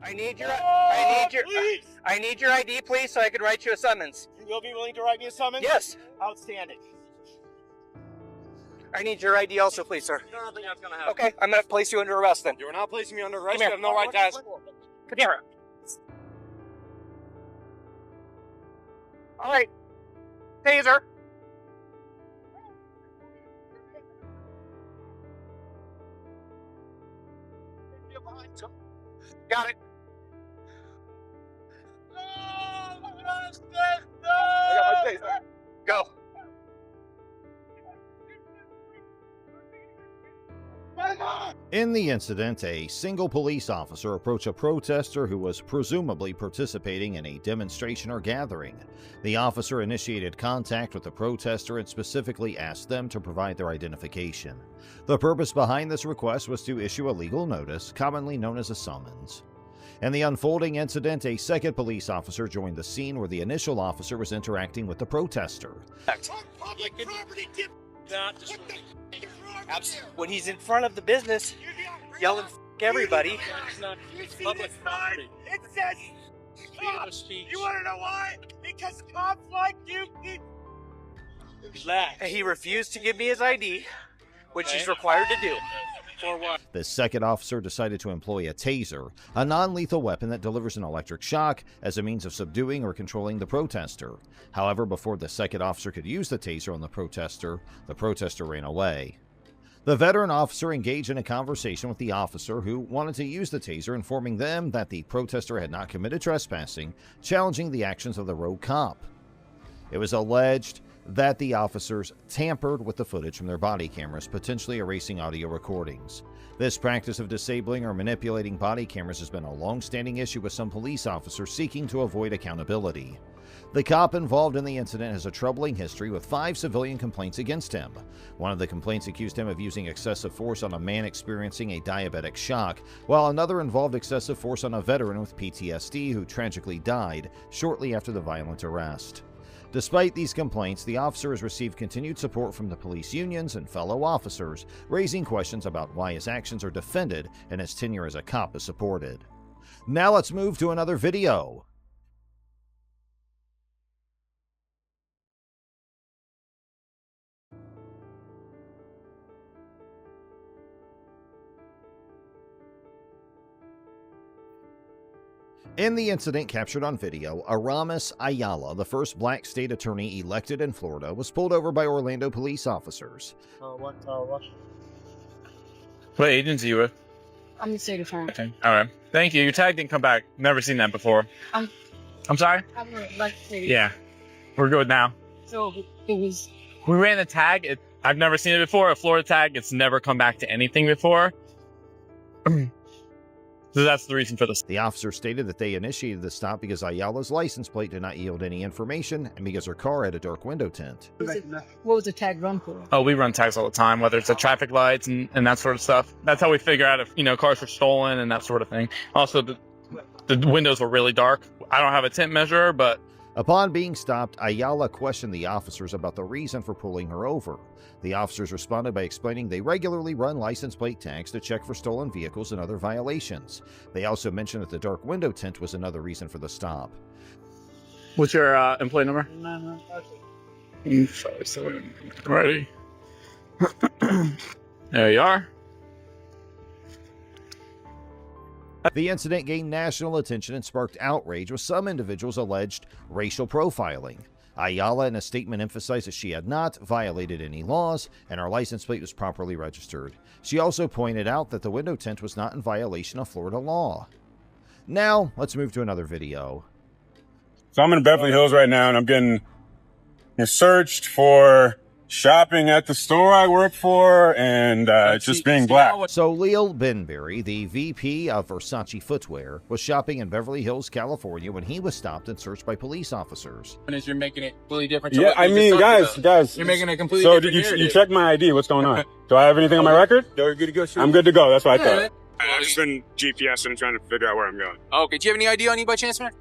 I need your ID, please, so I can write you a summons. You will be willing to write me a summons? Yes. Outstanding. I need your ID also, please, sir. I don't think that's gonna happen. Okay, I'm gonna place you under arrest then. You're not placing me under arrest. Come here. You have no right to ask. Come here. All right. Taser. Got it. I got my taser. Go. In the incident, a single police officer approached a protester who was presumably participating in a demonstration or gathering. The officer initiated contact with the protester and specifically asked them to provide their identification. The purpose behind this request was to issue a legal notice, commonly known as a summons. In the unfolding incident, a second police officer joined the scene where the initial officer was interacting with the protester. When he's in front of the business, yelling "F everybody." Public property. It says cops. You want to know why? Because cops like you. And he refused to give me his ID, which he's required to do. For what? The second officer decided to employ a taser, a non-lethal weapon that delivers an electric shock as a means of subduing or controlling the protester. However, before the second officer could use the taser on the protester ran away. The veteran officer engaged in a conversation with the officer who wanted to use the taser, informing them that the protester had not committed trespassing, challenging the actions of the rogue cop. It was alleged that the officers tampered with the footage from their body cameras, potentially erasing audio recordings. This practice of disabling or manipulating body cameras has been a long-standing issue with some police officers seeking to avoid accountability. The cop involved in the incident has a troubling history with 5 civilian complaints against him. One of the complaints accused him of using excessive force on a man experiencing a diabetic shock, while another involved excessive force on a veteran with PTSD who tragically died shortly after the violent arrest. Despite these complaints, the officer has received continued support from the police unions and fellow officers, raising questions about why his actions are defended and his tenure as a cop is supported. Now let's move to another video. In the incident captured on video, Aramis Ayala, the first black state attorney elected in Florida, was pulled over by Orlando police officers. What agency are you with? I'm the state attorney. Okay. All right. Thank you. Your tag didn't come back. Never seen that before. I'm sorry? I'm like state. Yeah. We're good now. So it was. We ran the tag. I've never seen it before. A Florida tag. It's never come back to anything before. So that's the reason for this. The officer stated that they initiated the stop because Ayala's license plate did not yield any information and because her car had a dark window tint. What was the tag run for? Oh, we run tags all the time, whether it's the traffic lights and that sort of stuff. That's how we figure out if, cars are stolen and that sort of thing. Also, the windows were really dark. I don't have a tint measurer, but... Upon being stopped, Ayala questioned the officers about the reason for pulling her over. The officers responded by explaining they regularly run license plate tags to check for stolen vehicles and other violations. They also mentioned that the dark window tint was another reason for the stop. What's your employee number? 57. Ready? There you are. The incident gained national attention and sparked outrage, with some individuals alleged racial profiling. Ayala, in a statement, emphasized that she had not violated any laws and her license plate was properly registered. She also pointed out that the window tint was not in violation of Florida law. Now, let's move to another video. So I'm in Beverly Hills right now, and I'm getting searched for shopping at the store I work for, and just being black. So Leal Benberry, the VP of Versace Footwear, was shopping in Beverly Hills, California when he was stopped and searched by police officers. You're making it completely different. Yeah, I mean, guys, you're making it completely so different. So you checked my ID. What's going on? Do I have anything on my record? You're good to go. I'm good to go. That's what I thought. I've just been GPS and trying to figure out where I'm going. Okay, do you have any ID on you by chance, man?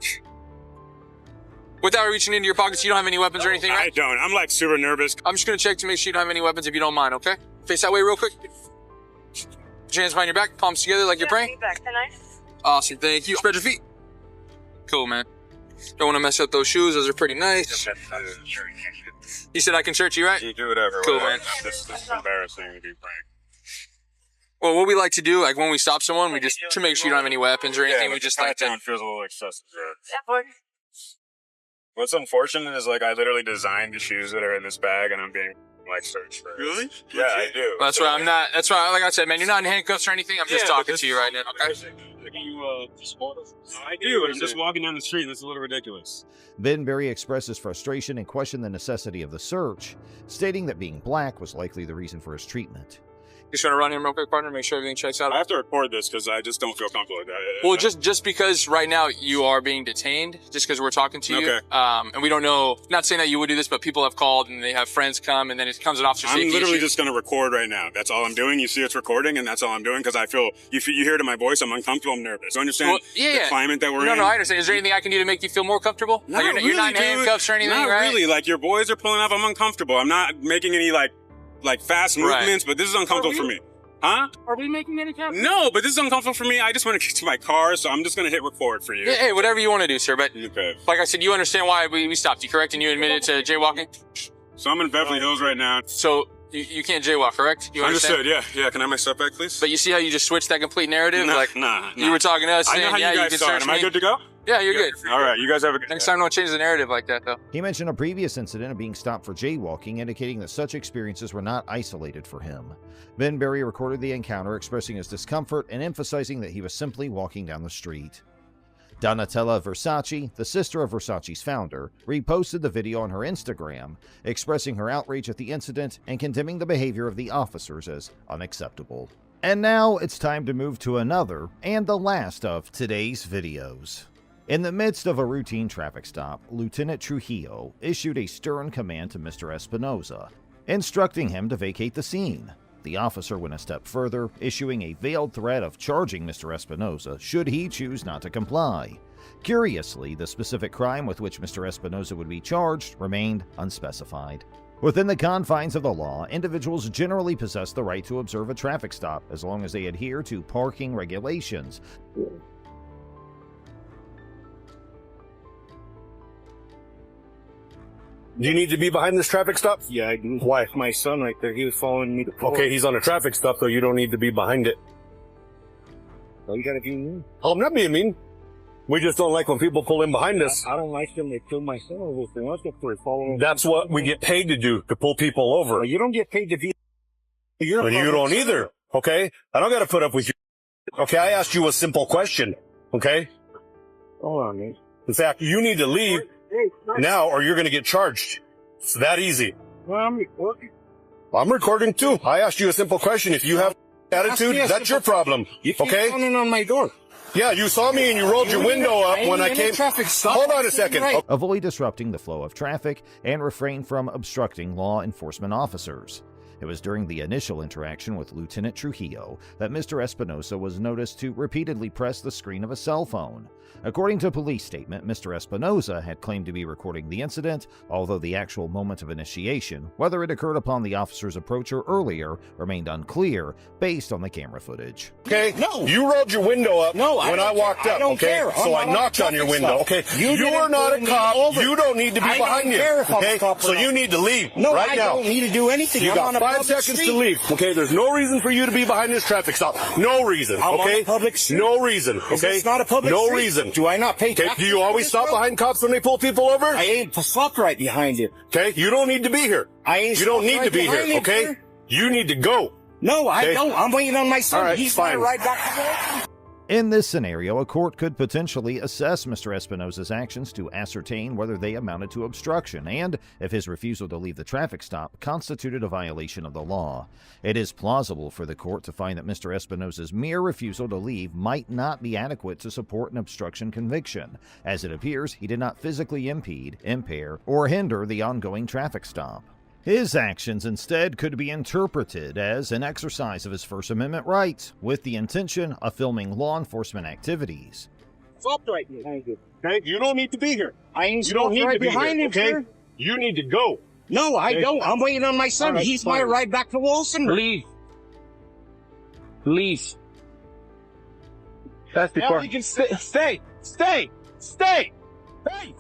Without reaching into your pockets, you don't have any weapons or anything, right? I don't. I'm like super nervous. I'm just gonna check to make sure you don't have any weapons if you don't mind, okay? Face that way real quick. Put your hands behind your back, palms together like you're praying. Awesome, thank you. Spread your feet. Cool, man. Don't want to mess up those shoes. Those are pretty nice. You said I can search you, right? You do whatever. Cool, whatever. man. This is embarrassing to be frank. Well, what we like to do, like when we stop someone, we just, to make sure you don't have any weapons or anything, we just like to... It feels a little excessive. Yeah. What's unfortunate is, like, I literally designed the shoes that are in this bag, and I'm being, like, searched for. Really? Yeah, I do. That's why I'm not, that's why, like I said, man, you're not in handcuffs or anything. I'm just talking to you right now, okay? I do. I'm just walking down the street, and it's a little ridiculous. Benberry expressed his frustration and questioned the necessity of the search, stating that being black was likely the reason for his treatment. Just want to run in real quick, partner, make sure everything checks out. I have to record this because I just don't feel comfortable with that. Well, just because right now you are being detained, just because we're talking to you, Okay. And we don't know, not saying that you would do this, but people have called and they have friends come, and then it comes an officer safety I'm literally issue. just going to record right now. That's all I'm doing. You see it's recording, and that's all I'm doing because I feel, you hear it in my voice, I'm uncomfortable, I'm nervous. You understand Well, yeah. the climate that we're in? No, I understand. Is there anything I can do to make you feel more comfortable? Not Like, you're not in dude. handcuffs or anything, Not right? really. Like, your boys are pulling up, I'm uncomfortable. I'm not making any, like fast movements, but this is uncomfortable for me. Huh? Are we making any time? No, but this is uncomfortable for me. I just want to get to my car, so I'm just going to hit record for you. Yeah, hey, whatever you want to do, sir. But Okay. like I said, you understand why we stopped you, correct? And you admitted to jaywalking? So I'm in Beverly Hills right now. So you can't jaywalk, correct? You understand? Understood, yeah. Can I have my stuff back, please? But you see how you just switched that complete narrative? Nah. You were talking to us I saying, know how yeah, you you guys can start. search Am I me. good to go? Yeah, you're good. All right, you guys have a good Next time, don't change the narrative like that, though. He mentioned a previous incident of being stopped for jaywalking, indicating that such experiences were not isolated for him. Benberry recorded the encounter, expressing his discomfort and emphasizing that he was simply walking down the street. Donatella Versace, the sister of Versace's founder, reposted the video on her Instagram, expressing her outrage at the incident and condemning the behavior of the officers as unacceptable. And now it's time to move to another and the last of today's videos. In the midst of a routine traffic stop, Lieutenant Trujillo issued a stern command to Mr. Espinosa, instructing him to vacate the scene. The officer went a step further, issuing a veiled threat of charging Mr. Espinosa should he choose not to comply. Curiously, the specific crime with which Mr. Espinosa would be charged remained unspecified. Within the confines of the law, individuals generally possess the right to observe a traffic stop as long as they adhere to parking regulations. Do you need to be behind this traffic stop? Yeah, I do. Why? My son right there, he was following me to pull. Okay, he's on a traffic stop, so you don't need to be behind it. Oh, you gotta be mean. Oh, I'm not being mean. We just don't like when people pull in behind us. I don't like them. They killed my son over this thing. Let's get for following. That's what we get paid to do, to pull people over. Well, you don't get paid to be. You're And you don't either, okay? I don't gotta put up with you. Okay, I asked you a simple question, okay? Hold on, man. In fact, you need to leave now or you're gonna get charged. It's that easy. Well, I'm recording. I'm recording too. I asked you a simple question. If you have attitude, that's your problem, You keep okay? pounding on my door. Yeah, you saw me and you rolled your window up when I came. Traffic stop. Hold on a second. Right. Avoid disrupting the flow of traffic and refrain from obstructing law enforcement officers. It was during the initial interaction with Lieutenant Trujillo that Mr. Espinosa was noticed to repeatedly press the screen of a cell phone. According to a police statement, Mr. Espinosa had claimed to be recording the incident, although the actual moment of initiation, whether it occurred upon the officer's approach or earlier, remained unclear based on the camera footage. Okay? No. You rolled your window up No, when I walked up, I don't okay? care. So I I'm not knocked on your traffic window, stop. okay? You You are didn't not pull a me cop. over. You don't need to be I behind don't you, care if I'm a okay? cop or So not. you need to leave No, right I now. don't need to do anything. You I'm got on a 5 public seconds street. to leave, okay? There's no reason for you to be behind this traffic stop. No reason, I'm okay? on a public street. No reason, Is okay? this not a public No street? reason. Do I not pay Okay, taxes do you for always this stop road? behind cops when they pull people over? I ain't stopped right behind you. Okay, you don't need to be here. I ain't You don't stopped need right to be behind here, you, okay? sir. You need to go. No, I Okay. don't. I'm waiting on my son. All right, He's fine. my ride back to work. In this scenario, a court could potentially assess Mr. Espinosa's actions to ascertain whether they amounted to obstruction and if his refusal to leave the traffic stop constituted a violation of the law. It is plausible for the court to find that Mr. Espinosa's mere refusal to leave might not be adequate to support an obstruction conviction, as it appears he did not physically impede, impair, or hinder the ongoing traffic stop. His actions instead could be interpreted as an exercise of his First Amendment rights, with the intention of filming law enforcement activities. Stopped right behind you. Okay, you don't need to be here. I ain't You don't stopped need right to be behind here, him, okay? sir. You need to go. No, I Okay. don't. I'm waiting on my son. All right, He's my fine. ride back to Wilson. Leave. Leave. That's the Now car. you can stay. Hey, stop.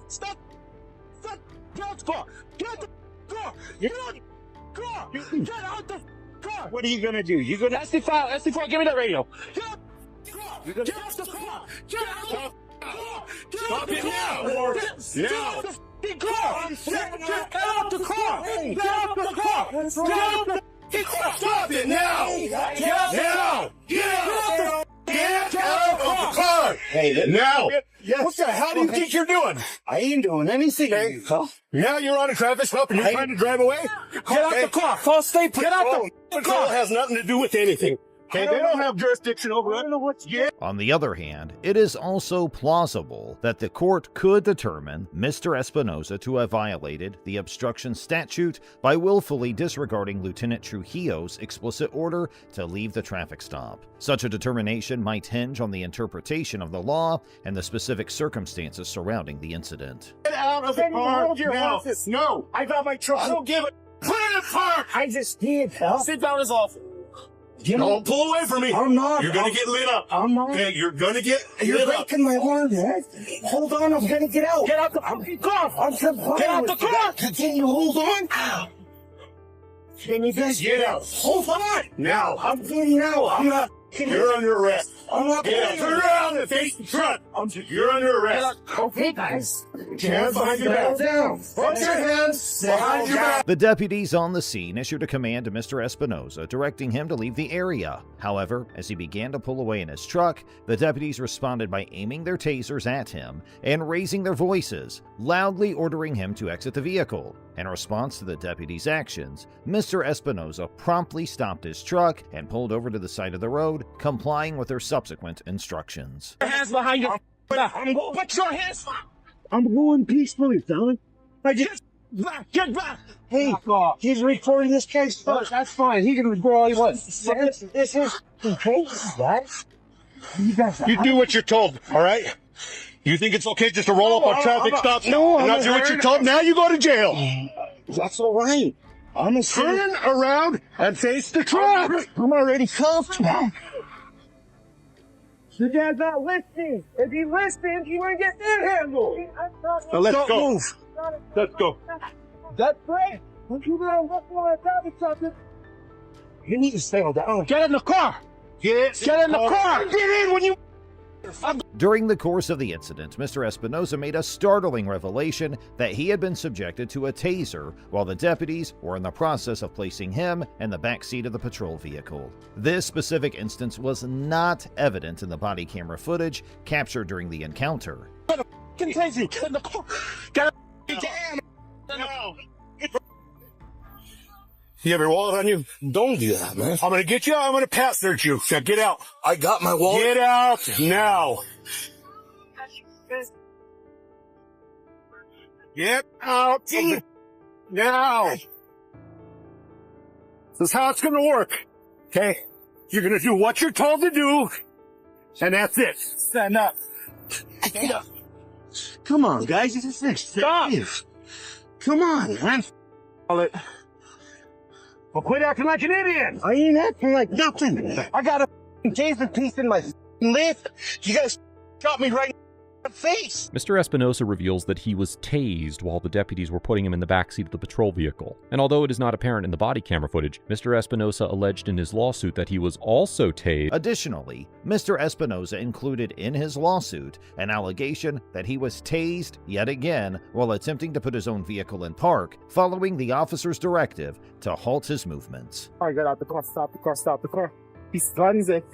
Stop. Get out the car. Get out the car. Get out the car. Get out the car. What are you gonna do? You gonna SD4, give me that radio. Get out the car. Get out the car. Get out the car. Stop it now! Now! Get out the car! Get out the car! Get out the car! Stop it now! Now! Get out of the car! Hey, now! What the hell do you think you're doing? I ain't doing anything. Okay. Now you're on a traffic stop and you're trying to drive away? Get out the car! Call state police! Get out the Control car! has nothing to do with anything. Okay, they don't have jurisdiction over it. I don't know what's yeah. On the other hand, it is also plausible that the court could determine Mr. Espinosa to have violated the obstruction statute by willfully disregarding Lieutenant Trujillo's explicit order to leave the traffic stop. Such a determination might hinge on the interpretation of the law and the specific circumstances surrounding the incident. Get out of the car now. No. I got my truck. I don't give a clear the park. I just did, pal. Sit down is awful. You know, Don't pull away from me. I'm not. You're gonna get lit up. I'm not. Okay, you're gonna get You're lit up. breaking my arm, man. Hold on, I'm gonna get out. Get out the car. Get out the car. Can you hold on? Can you guys Get out. hold on? Now. I'm getting out. I'm not. You're under arrest. I'm not. Get out. Turn around and face the front. You're under arrest. Okay, guys. Hands behind your back. Down. Put your hands behind your back. The deputies on the scene issued a command to Mr. Espinosa directing him to leave the area. However, as he began to pull away in his truck, the deputies responded by aiming their tasers at him and raising their voices, loudly ordering him to exit the vehicle. In response to the deputies' actions, Mr. Espinosa promptly stopped his truck and pulled over to the side of the road, complying with their subsequent instructions. Hands behind your back. Put your hands back. I'm going peacefully, fella. I just get back. Hey, he's recording this case first. That's fine. He can record all he wants. This is okay, guys. You do what you're told, all right? You think it's okay just to roll up on traffic stops? No, and not do what you're told? Now you go to jail. That's all right. I'm a Turn around and face the truck. I'm already cuffed. The guy's not listening. If he listens, he won't get manhandled. So let's Don't go. move. Let's go. That's great. Don't you gotta look for a traffic something. You need to settle down. Get in the car. Get in the car. Get in when you. During the course of the incident, Mr. Espinosa made a startling revelation that he had been subjected to a taser while the deputies were in the process of placing him in the back seat of the patrol vehicle. This specific instance was not evident in the body camera footage captured during the encounter. Get in the car. Get in. No. You have your wallet on you? Don't do that, man. I'm gonna get you. I'm gonna pass search you. Now get out. I got my wallet. Get out now. Get out now. This is how it's gonna work. Okay? You're gonna do what you're told to do, and that's it. Stand up. Stand up. Come on, guys. This is Stop. Come on, man. Well, quit acting like an idiot. I ain't acting like nothing. I got a taser piece in my lip. You guys shot me right in the face. Mr. Espinosa reveals that he was tased while the deputies were putting him in the backseat of the patrol vehicle. And although it is not apparent in the body camera footage, Mr. Espinosa alleged in his lawsuit that he was also tased. Additionally, Mr. Espinosa included in his lawsuit an allegation that he was tased yet again while attempting to put his own vehicle in park, following the officer's directive to halt his movements. I got out the car, stop the car, stop the car. He stuns it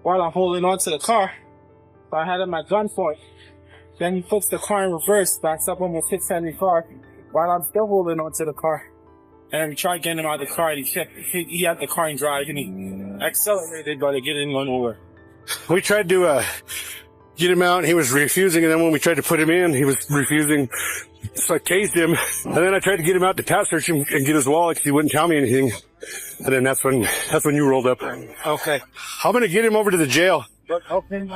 while I'm holding onto the car. So I had him at gunpoint. Then he puts the car in reverse, backs up almost 675 while I'm still holding onto the car. And we tried getting him out of the car and he had the car in drive and he accelerated but it didn't go nowhere. We tried to get him out, and he was refusing, and then when we tried to put him in, he was refusing. So I tased him, and then I tried to get him out to pass search him and get his wallet because he wouldn't tell me anything. And then that's when you rolled up. Okay. I'm gonna get him over to the jail. Okay.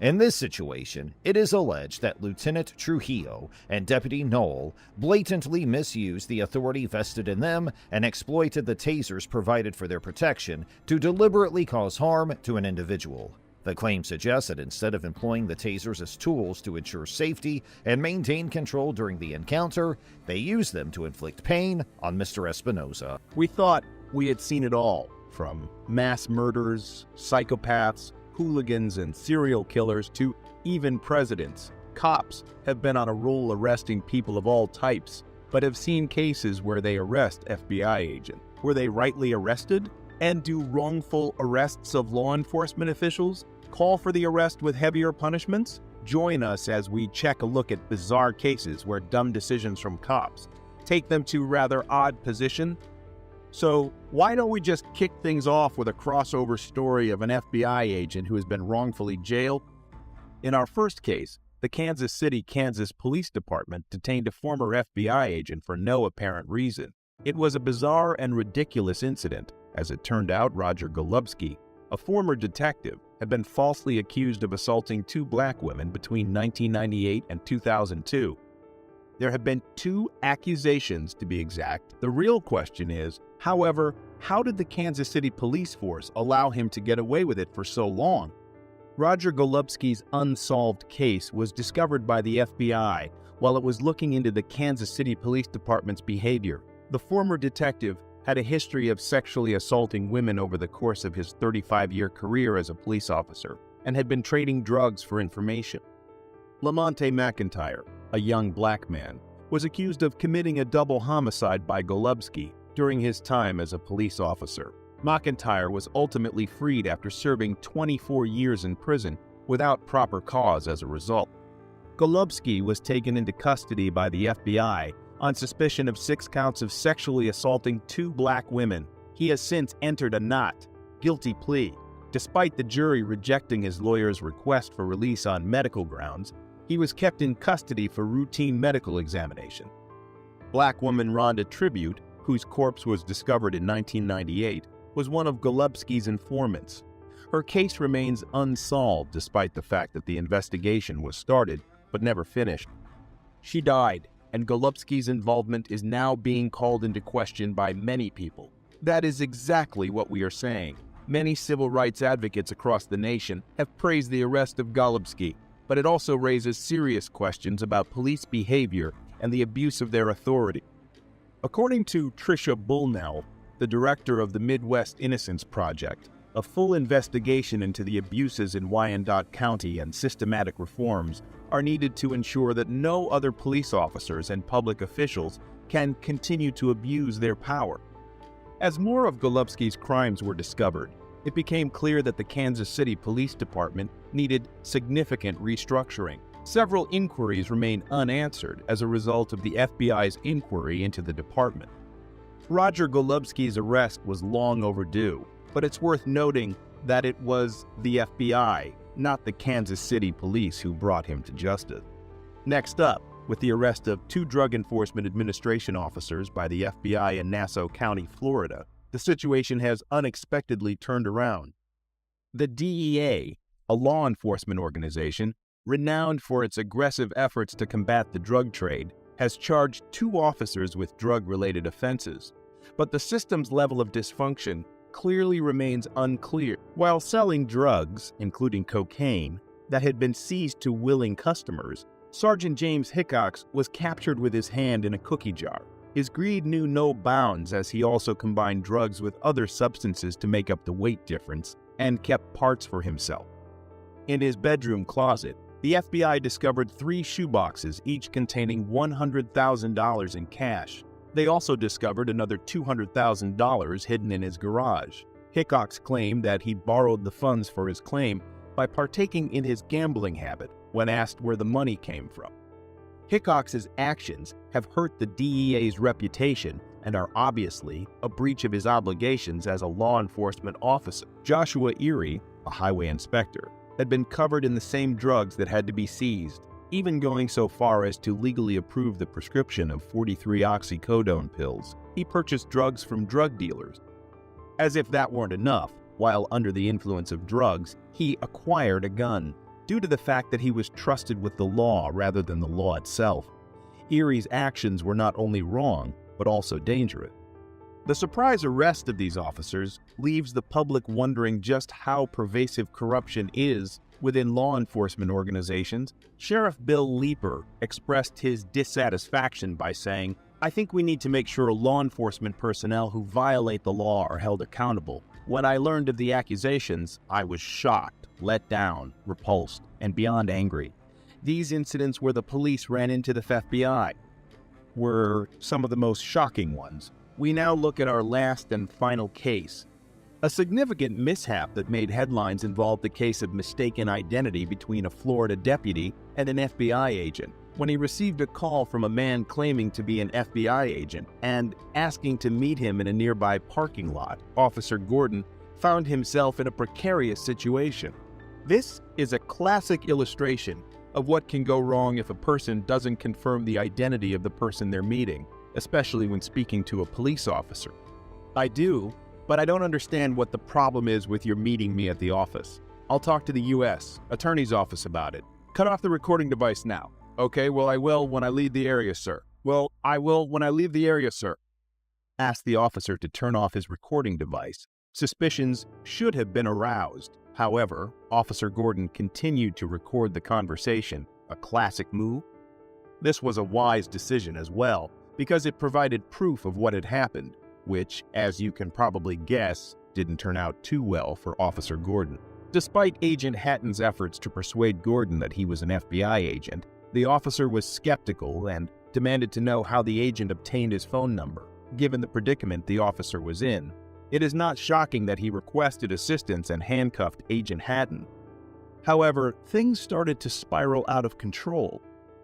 In this situation, it is alleged that Lieutenant Trujillo and Deputy Knoll blatantly misused the authority vested in them and exploited the tasers provided for their protection to deliberately cause harm to an individual. The claim suggests that instead of employing the tasers as tools to ensure safety and maintain control during the encounter, they used them to inflict pain on Mr. Espinosa. We thought we had seen it all, from mass murders, psychopaths, hooligans, and serial killers to even presidents. Cops have been on a roll arresting people of all types, but have seen cases where they arrest FBI agents. Were they rightly arrested? And do wrongful arrests of law enforcement officials call for the arrest with heavier punishments? Join us as we check a look at bizarre cases where dumb decisions from cops take them to rather odd position. So why don't we just kick things off with a crossover story of an FBI agent who has been wrongfully jailed? In our first case, the Kansas City, Kansas Police Department detained a former FBI agent for no apparent reason. It was a bizarre and ridiculous incident. As it turned out, Roger Golubski, a former detective, had been falsely accused of assaulting 2 black women between 1998 and 2002. There have been 2 accusations, to be exact. The real question is, however, how did the Kansas City police force allow him to get away with it for so long? Roger Golubski's unsolved case was discovered by the FBI while it was looking into the Kansas City Police Department's behavior. The former detective had a history of sexually assaulting women over the course of his 35-year career as a police officer and had been trading drugs for information. Lamonte McIntyre, a young black man, was accused of committing a double homicide by Golubski during his time as a police officer. McIntyre was ultimately freed after serving 24 years in prison without proper cause as a result. Golubski was taken into custody by the FBI on suspicion of 6 counts of sexually assaulting 2 black women. He has since entered a not guilty plea. Despite the jury rejecting his lawyer's request for release on medical grounds, he was kept in custody for routine medical examination. Black woman Rhonda Tribute, whose corpse was discovered in 1998, was one of Golubski's informants. Her case remains unsolved despite the fact that the investigation was started but never finished. She died, and Golubski's involvement is now being called into question by many people. That is exactly what we are saying. Many civil rights advocates across the nation have praised the arrest of Golubski, but it also raises serious questions about police behavior and the abuse of their authority. According to Tricia Bullnell, the director of the Midwest Innocence Project, a full investigation into the abuses in Wyandotte County and systematic reforms are needed to ensure that no other police officers and public officials can continue to abuse their power. As more of Golubski's crimes were discovered, it became clear that the Kansas City Police Department needed significant restructuring. Several inquiries remain unanswered as a result of the FBI's inquiry into the department. Roger Golubski's arrest was long overdue, but it's worth noting that it was the FBI, not the Kansas City police, who brought him to justice. Next up, with the arrest of 2 Drug Enforcement Administration officers by the FBI in Nassau County, Florida, the situation has unexpectedly turned around. The DEA, a law enforcement organization renowned for its aggressive efforts to combat the drug trade, has charged 2 officers with drug-related offenses, but the system's level of dysfunction clearly remains unclear. While selling drugs, including cocaine, that had been seized to willing customers, Sergeant James Hickox was captured with his hand in a cookie jar. His greed knew no bounds as he also combined drugs with other substances to make up the weight difference and kept parts for himself. In his bedroom closet, the FBI discovered 3 shoeboxes, each containing $100,000 in cash. They also discovered another $200,000 hidden in his garage. Hickox claimed that he borrowed the funds for his claim by partaking in his gambling habit when asked where the money came from. Hickox's actions have hurt the DEA's reputation and are obviously a breach of his obligations as a law enforcement officer. Joshua Erie, a highway inspector, had been covered in the same drugs that had to be seized, even going so far as to legally approve the prescription of 43 oxycodone pills. He purchased drugs from drug dealers. As if that weren't enough, while under the influence of drugs, he acquired a gun, due to the fact that he was trusted with the law rather than the law itself. Erie's actions were not only wrong, but also dangerous. The surprise arrest of these officers leaves the public wondering just how pervasive corruption is within law enforcement organizations. Sheriff Bill Leeper expressed his dissatisfaction by saying, "I think we need to make sure law enforcement personnel who violate the law are held accountable. When I learned of the accusations, I was shocked, let down, repulsed, and beyond angry. These incidents where the police ran into the FBI were some of the most shocking ones. We now look at our last and final case. A significant mishap that made headlines involved the case of mistaken identity between a Florida deputy and an FBI agent. When he received a call from a man claiming to be an FBI agent and asking to meet him in a nearby parking lot, Officer Gordon found himself in a precarious situation. This is a classic illustration of what can go wrong if a person doesn't confirm the identity of the person they're meeting, especially when speaking to a police officer. I do, but I don't understand what the problem is with your meeting me at the office. I'll talk to the U.S. Attorney's Office about it. Cut off the recording device now. Okay, well, I will when I leave the area, sir. Well, I will when I leave the area, sir. Asked the officer to turn off his recording device. Suspicions should have been aroused. However, Officer Gordon continued to record the conversation, a classic move. This was a wise decision as well, because it provided proof of what had happened, which, as you can probably guess, didn't turn out too well for Officer Gordon. Despite Agent Hatton's efforts to persuade Gordon that he was an FBI agent, the officer was skeptical and demanded to know how the agent obtained his phone number. Given the predicament the officer was in, it is not shocking that he requested assistance and handcuffed Agent Hatton. However, things started to spiral out of control.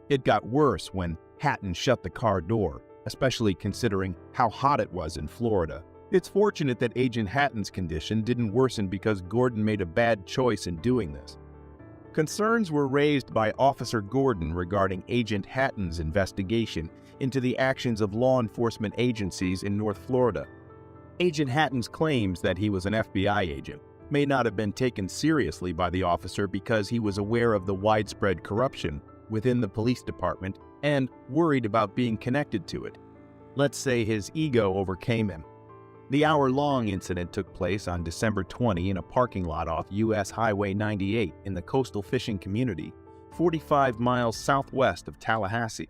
It got worse when Hatton shut the car door, especially considering how hot it was in Florida. It's fortunate that Agent Hatton's condition didn't worsen because Gordon made a bad choice in doing this. Concerns were raised by Officer Gordon regarding Agent Hatton's investigation into the actions of law enforcement agencies in North Florida. Agent Hatton's claims that he was an FBI agent may not have been taken seriously by the officer because he was aware of the widespread corruption within the police department and worried about being connected to it. Let's say his ego overcame him. The hour-long incident took place on December 20 in a parking lot off U.S. Highway 98 in the coastal fishing community, 45 miles southwest of Tallahassee.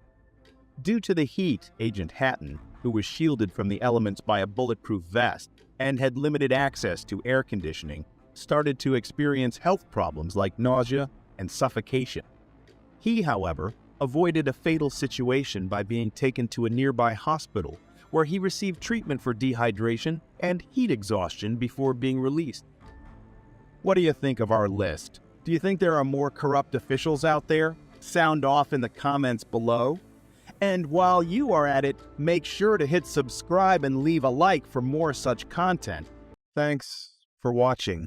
Due to the heat, Agent Hatton, who was shielded from the elements by a bulletproof vest and had limited access to air conditioning, started to experience health problems like nausea and suffocation. He, however, avoided a fatal situation by being taken to a nearby hospital where he received treatment for dehydration and heat exhaustion before being released. What do you think of our list? Do you think there are more corrupt officials out there? Sound off in the comments below. And while you are at it, make sure to hit subscribe and leave a like for more such content. Thanks for watching.